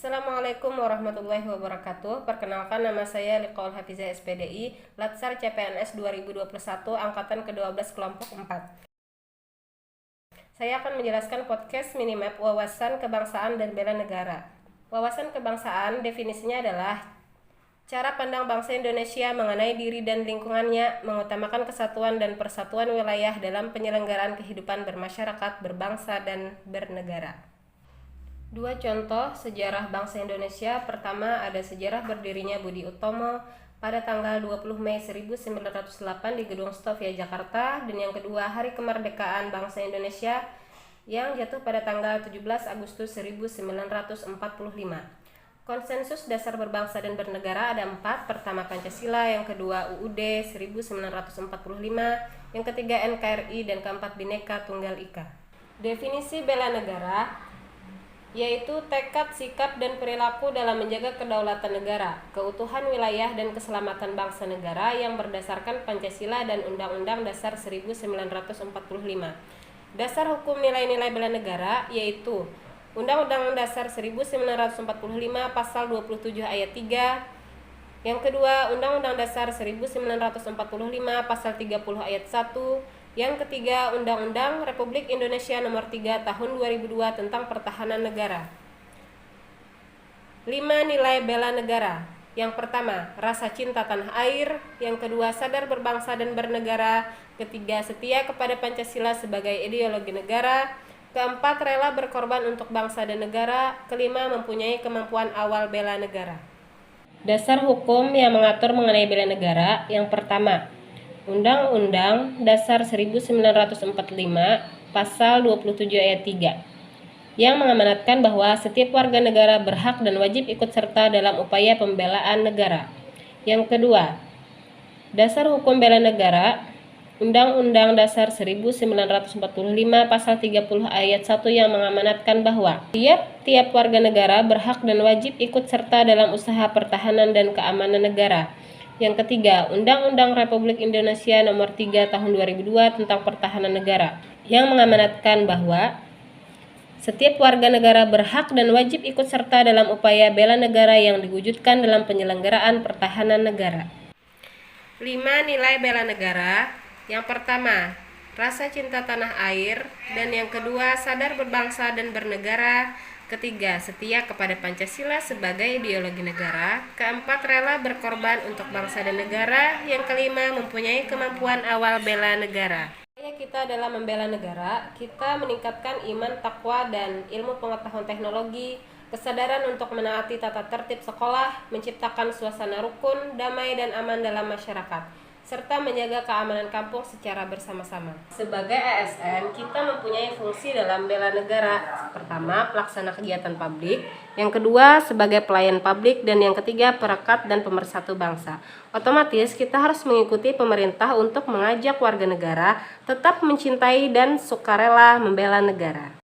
Assalamualaikum warahmatullahi wabarakatuh. Perkenalkan, nama saya Liqaul Hafizah SPDI, Latsar CPNS 2021 Angkatan ke-12 kelompok 4. Saya akan menjelaskan podcast Minimap Wawasan Kebangsaan dan Bela Negara. Wawasan kebangsaan definisinya adalah cara pandang bangsa Indonesia mengenai diri dan lingkungannya, mengutamakan kesatuan dan persatuan wilayah dalam penyelenggaraan kehidupan bermasyarakat, berbangsa, dan bernegara. Dua contoh sejarah bangsa Indonesia. Pertama, ada sejarah berdirinya Budi Utomo pada tanggal 20 Mei 1908 di Gedung Stovia, Jakarta. Dan yang kedua, Hari Kemerdekaan Bangsa Indonesia yang jatuh pada tanggal 17 Agustus 1945. Konsensus dasar berbangsa dan bernegara ada 4. Pertama, Pancasila. Yang kedua, UUD 1945. Yang ketiga, NKRI. Dan keempat, Bhinneka Tunggal Ika. Definisi bela negara yaitu tekad, sikap, dan perilaku dalam menjaga kedaulatan negara, keutuhan wilayah, dan keselamatan bangsa negara yang berdasarkan Pancasila dan Undang-Undang Dasar 1945. Dasar hukum nilai-nilai bela negara yaitu Undang-Undang Dasar 1945 Pasal 27 Ayat 3. Yang kedua, Undang-Undang Dasar 1945 Pasal 30 Ayat 1. Yang ketiga, Undang-Undang Republik Indonesia Nomor 3 Tahun 2002 tentang Pertahanan Negara. 5 nilai bela negara. Yang pertama, rasa cinta tanah air. Yang kedua, sadar berbangsa dan bernegara. Ketiga, setia kepada Pancasila sebagai ideologi negara. Keempat, rela berkorban untuk bangsa dan negara. Kelima, mempunyai kemampuan awal bela negara. Dasar hukum yang mengatur mengenai bela negara. Yang pertama, Undang-Undang Dasar 1945 Pasal 27 Ayat 3 yang mengamanatkan bahwa setiap warga negara berhak dan wajib ikut serta dalam upaya pembelaan negara. Yang kedua, Dasar Hukum Bela Negara, Undang-Undang Dasar 1945 Pasal 30 Ayat 1 yang mengamanatkan bahwa tiap warga negara berhak dan wajib ikut serta dalam usaha pertahanan dan keamanan negara. Yang ketiga, Undang-Undang Republik Indonesia Nomor 3 Tahun 2002 tentang Pertahanan Negara yang mengamanatkan bahwa setiap warga negara berhak dan wajib ikut serta dalam upaya bela negara yang diwujudkan dalam penyelenggaraan pertahanan negara. 5 nilai bela negara. Yang pertama, rasa cinta tanah air. Dan yang kedua, sadar berbangsa dan bernegara. Ketiga, setia kepada Pancasila sebagai ideologi negara. Keempat, rela berkorban untuk bangsa dan negara. Yang kelima, mempunyai kemampuan awal bela negara. Upaya kita dalam membela negara, kita meningkatkan iman, takwa, dan ilmu pengetahuan teknologi, kesadaran untuk menaati tata tertib sekolah, menciptakan suasana rukun, damai, dan aman dalam masyarakat, serta menjaga keamanan kampung secara bersama-sama. Sebagai ASN, kita mempunyai fungsi dalam bela negara. Pertama, pelaksana kegiatan publik. Yang kedua, sebagai pelayan publik. Dan yang ketiga, perekat dan pemersatu bangsa. Otomatis, kita harus mengikuti pemerintah untuk mengajak warga negara tetap mencintai dan sukarela membela negara.